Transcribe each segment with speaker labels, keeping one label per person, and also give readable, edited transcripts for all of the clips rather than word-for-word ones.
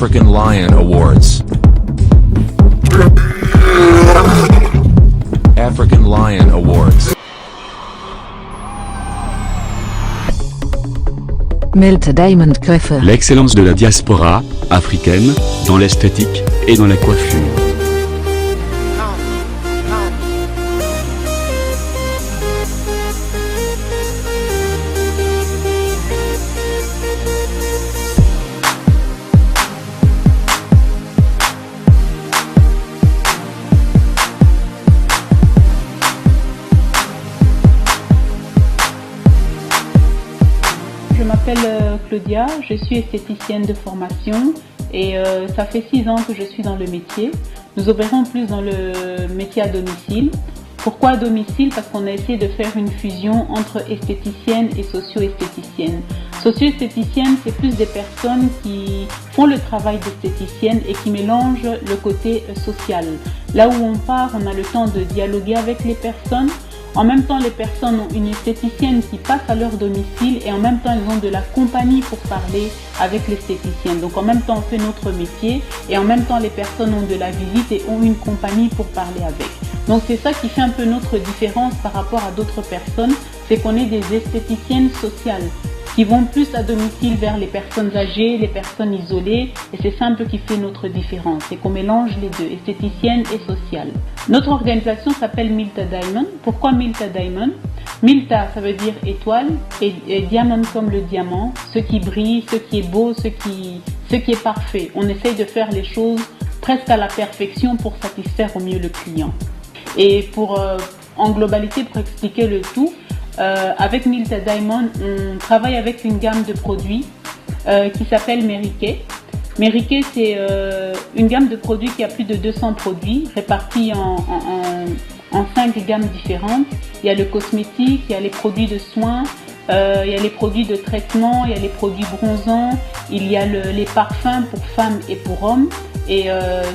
Speaker 1: African Lion Awards. African Lion Awards.
Speaker 2: Milta Diamond Coiffeur.
Speaker 3: L'excellence de la diaspora africaine, dans l'esthétique et dans la coiffure.
Speaker 4: Je m'appelle Claudia, je suis esthéticienne de formation et ça fait 6 ans que je suis dans le métier. Nous opérons plus dans le métier à domicile. Pourquoi à domicile? Parce qu'on a essayé de faire une fusion entre esthéticienne et socio-esthéticienne. Socio-esthéticienne, c'est plus des personnes qui font le travail d'esthéticienne et qui mélangent le côté social. Là où on part, on a le temps de dialoguer avec les personnes. En même temps, les personnes ont une esthéticienne qui passe à leur domicile et en même temps, elles ont de la compagnie pour parler avec l'esthéticienne. Donc, en même temps, on fait notre métier et en même temps, les personnes ont de la visite et ont une compagnie pour parler avec. Donc, c'est ça qui fait un peu notre différence par rapport à d'autres personnes, c'est qu'on est des esthéticiennes sociales qui vont plus à domicile vers les personnes âgées, les personnes isolées, et c'est ça un peu qui fait notre différence, c'est qu'on mélange les deux, esthéticienne et sociale. Notre organisation s'appelle Milta Diamond. Pourquoi Milta Diamond? Milta, ça veut dire étoile, et diamond comme le diamant, ce qui brille, ce qui est beau, ce qui est parfait. On essaye de faire les choses presque à la perfection pour satisfaire au mieux le client. Et en globalité, pour expliquer le tout, avec Milta Diamond, on travaille avec une gamme de produits qui s'appelle Mary Kay. Mary Kay, c'est une gamme de produits qui a plus de 200 produits répartis en 5 gammes différentes. Il y a le cosmétique, il y a les produits de soins, il y a les produits de traitement, il y a les produits bronzants, il y a les parfums pour femmes et pour hommes. Et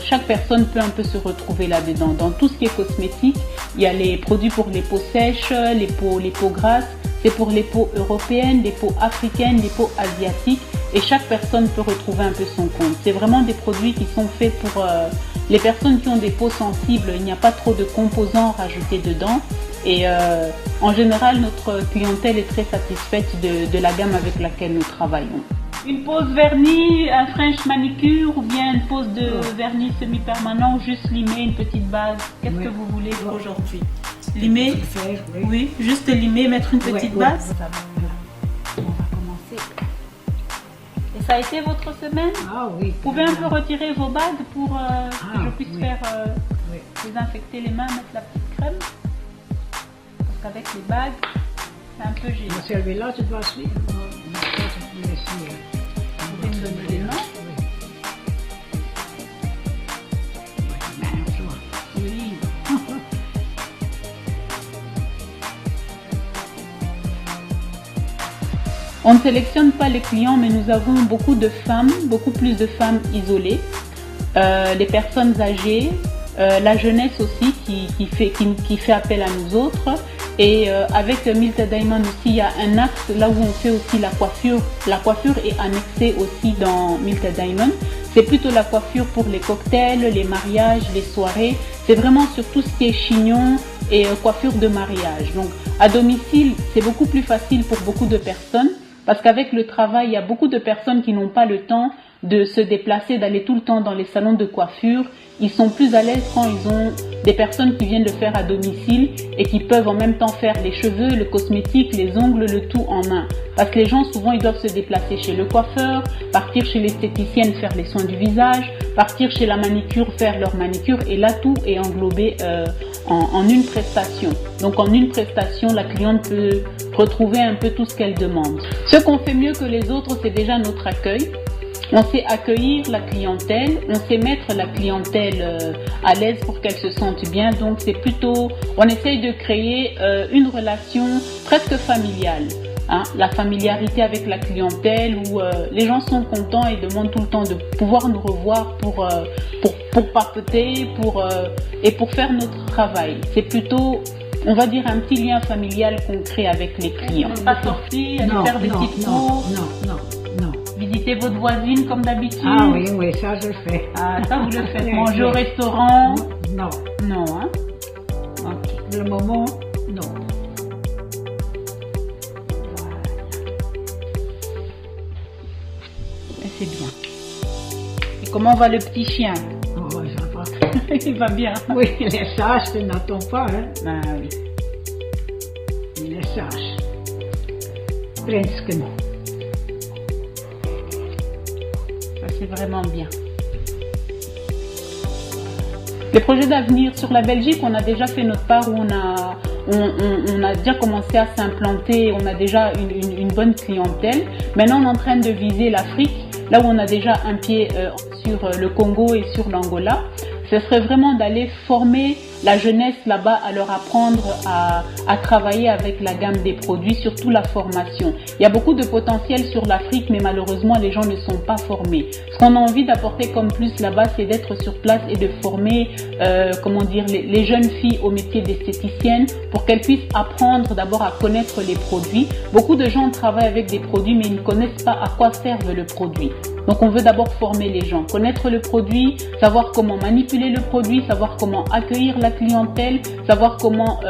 Speaker 4: chaque personne peut un peu se retrouver là-dedans. Dans tout ce qui est cosmétique, il y a les produits pour les peaux sèches, les peaux grasses, c'est pour les peaux européennes, les peaux africaines, les peaux asiatiques. Et chaque personne peut retrouver un peu son compte. C'est vraiment des produits qui sont faits pour les personnes qui ont des peaux sensibles. Il n'y a pas trop de composants rajoutés dedans. Et en général, notre clientèle est très satisfaite de la gamme avec laquelle nous travaillons. Une pose vernis, un French manicure ou bien une pose de vernis semi-permanent ou juste limer une petite base. Qu'est-ce que vous voulez aujourd'hui? Limer? Oui, juste limer, mettre une petite base.
Speaker 5: On va commencer.
Speaker 4: Et ça a été votre semaine?
Speaker 5: Ah oui.
Speaker 4: Vous pouvez un peu retirer vos bagues pour que je puisse faire désinfecter les mains, mettre la petite crème? Parce qu'avec les bagues, c'est un peu gênant.
Speaker 5: Celle-là, tu dois suivre.
Speaker 4: Vous pouvez me donner les mains? Oui. On ne sélectionne pas les clients, mais nous avons beaucoup de femmes, beaucoup plus de femmes isolées, les personnes âgées, la jeunesse aussi qui fait appel à nous autres. Et avec Milta Diamond aussi, il y a un axe là où on fait aussi la coiffure. La coiffure est annexée aussi dans Milta Diamond. C'est plutôt la coiffure pour les cocktails, les mariages, les soirées. C'est vraiment sur tout ce qui est chignon et coiffure de mariage. Donc à domicile, c'est beaucoup plus facile pour beaucoup de personnes parce qu'avec le travail, il y a beaucoup de personnes qui n'ont pas le temps de se déplacer, d'aller tout le temps dans les salons de coiffure. Ils sont plus à l'aise quand ils ont des personnes qui viennent le faire à domicile et qui peuvent en même temps faire les cheveux, le cosmétique, les ongles, le tout en main. Parce que les gens, souvent, ils doivent se déplacer chez le coiffeur, partir chez l'esthéticienne, faire les soins du visage, partir chez la manicure, faire leur manicure. Et là, tout est englobé en une prestation. Donc, en une prestation, la cliente peut retrouver un peu tout ce qu'elle demande. Ce qu'on fait mieux que les autres, c'est déjà notre accueil. On sait accueillir la clientèle, on sait mettre la clientèle à l'aise pour qu'elle se sente bien. Donc c'est plutôt, on essaye de créer une relation presque familiale. Hein, la familiarité avec la clientèle où les gens sont contents et demandent tout le temps de pouvoir nous revoir pour papoter et pour faire notre travail. C'est plutôt, on va dire, un petit lien familial qu'on crée avec les clients. Pas sortir, aller faire des petites courses.
Speaker 5: Non.
Speaker 4: Visiter inviter votre voisine comme d'habitude?
Speaker 5: Ah oui, oui, ça je le fais.
Speaker 4: Ah, ça vous le faites.
Speaker 5: Oui,
Speaker 4: Manger au
Speaker 5: oui.
Speaker 4: restaurant?
Speaker 5: Non,
Speaker 4: Non, hein? Ok.
Speaker 5: pour le moment, non.
Speaker 4: Et c'est bien. Et comment va le petit chien?
Speaker 5: Oh, ça va.
Speaker 4: Il va bien.
Speaker 5: Oui, il est sage, tu n'attends pas, hein.
Speaker 4: Ah oui.
Speaker 5: Il est sage. Presque non.
Speaker 4: Ça c'est vraiment bien. Les projets d'avenir sur la Belgique, on a déjà fait notre part où on a déjà commencé à s'implanter, on a déjà une bonne clientèle. Maintenant, on est en train de viser l'Afrique, là où on a déjà un pied sur le Congo et sur l'Angola. Ce serait vraiment d'aller former la jeunesse là-bas, à leur apprendre à travailler avec la gamme des produits, surtout la formation. Il y a beaucoup de potentiel sur l'Afrique, mais malheureusement, les gens ne sont pas formés. Ce qu'on a envie d'apporter comme plus là-bas, c'est d'être sur place et de former, les jeunes filles au métier d'esthéticienne pour qu'elles puissent apprendre d'abord à connaître les produits. Beaucoup de gens travaillent avec des produits, mais ils ne connaissent pas à quoi servent le produit. Donc on veut d'abord former les gens, connaître le produit, savoir comment manipuler le produit, savoir comment accueillir la clientèle, savoir comment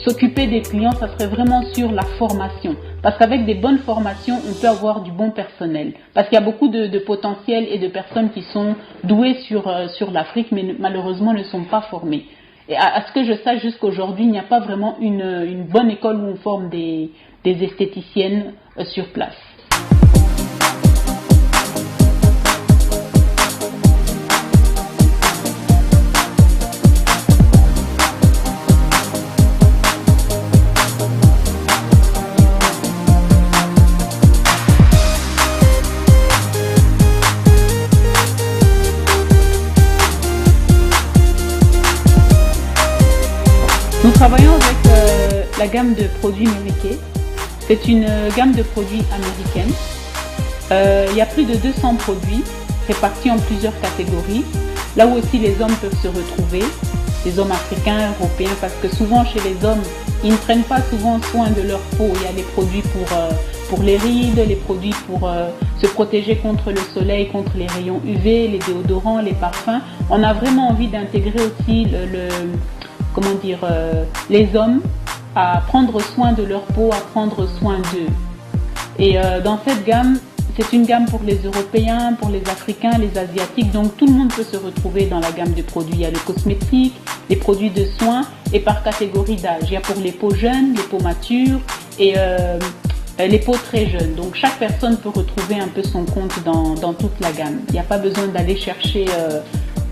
Speaker 4: s'occuper des clients. Ça serait vraiment sur la formation. Parce qu'avec des bonnes formations, on peut avoir du bon personnel. Parce qu'il y a beaucoup de potentiel et de personnes qui sont douées sur l'Afrique, mais malheureusement ne sont pas formées. Et à ce que je sache, jusqu'aujourd'hui, il n'y a pas vraiment une bonne école où on forme des esthéticiennes sur place. Nous travaillons avec la gamme de produits Mary-Kay. C'est une gamme de produits américaine. Il y a plus de 200 produits répartis en plusieurs catégories. Là où aussi les hommes peuvent se retrouver, les hommes africains, européens, parce que souvent chez les hommes, ils ne prennent pas souvent soin de leur peau. Il y a les produits pour les rides, les produits pour se protéger contre le soleil, contre les rayons UV, les déodorants, les parfums. On a vraiment envie d'intégrer aussi les hommes à prendre soin de leur peau, à prendre soin d'eux. Et dans cette gamme, c'est une gamme pour les Européens, pour les Africains, les Asiatiques, donc tout le monde peut se retrouver dans la gamme de produits. Il y a le cosmétique, les produits de soins et par catégorie d'âge. Il y a pour les peaux jeunes, les peaux matures et les peaux très jeunes. Donc chaque personne peut retrouver un peu son compte dans toute la gamme. Il n'y a pas besoin d'aller chercher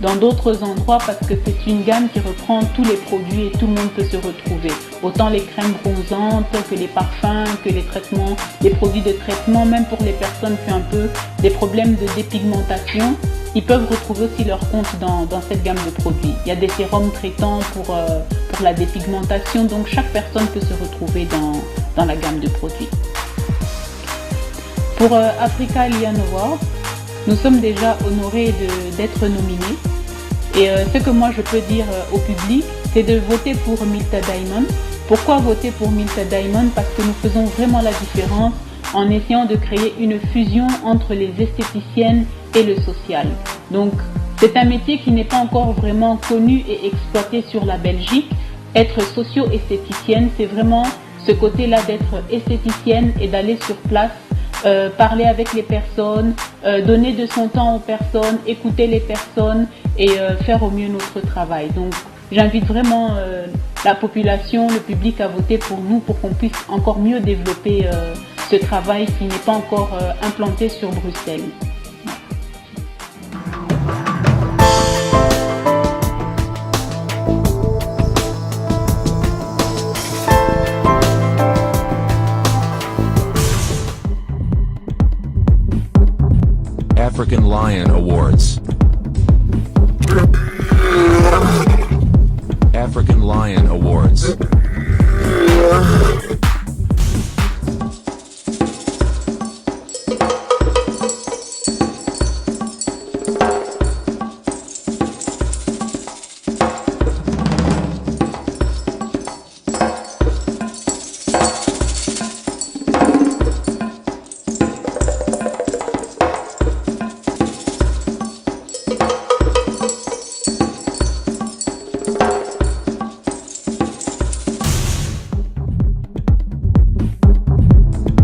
Speaker 4: dans d'autres endroits parce que c'est une gamme qui reprend tous les produits et tout le monde peut se retrouver. Autant les crèmes bronzantes que les parfums, que les traitements, les produits de traitement, même pour les personnes qui ont un peu des problèmes de dépigmentation, ils peuvent retrouver aussi leur compte dans cette gamme de produits. Il y a des sérums traitants pour la dépigmentation, donc chaque personne peut se retrouver dans la gamme de produits. Pour Africa Lion Award, nous sommes déjà honorés d'être nominés. Et ce que moi je peux dire au public, c'est de voter pour Milta Diamond. Pourquoi voter pour Milta Diamond? Parce que nous faisons vraiment la différence en essayant de créer une fusion entre les esthéticiennes et le social. Donc c'est un métier qui n'est pas encore vraiment connu et exploité sur la Belgique. Être socio-esthéticienne, c'est vraiment ce côté-là d'être esthéticienne et d'aller sur place, parler avec les personnes, donner de son temps aux personnes, écouter les personnes et faire au mieux notre travail. Donc j'invite vraiment la population, le public à voter pour nous pour qu'on puisse encore mieux développer ce travail qui n'est pas encore implanté sur Bruxelles.
Speaker 1: African Lion Awards. African Lion Awards.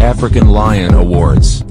Speaker 1: African Lion Awards.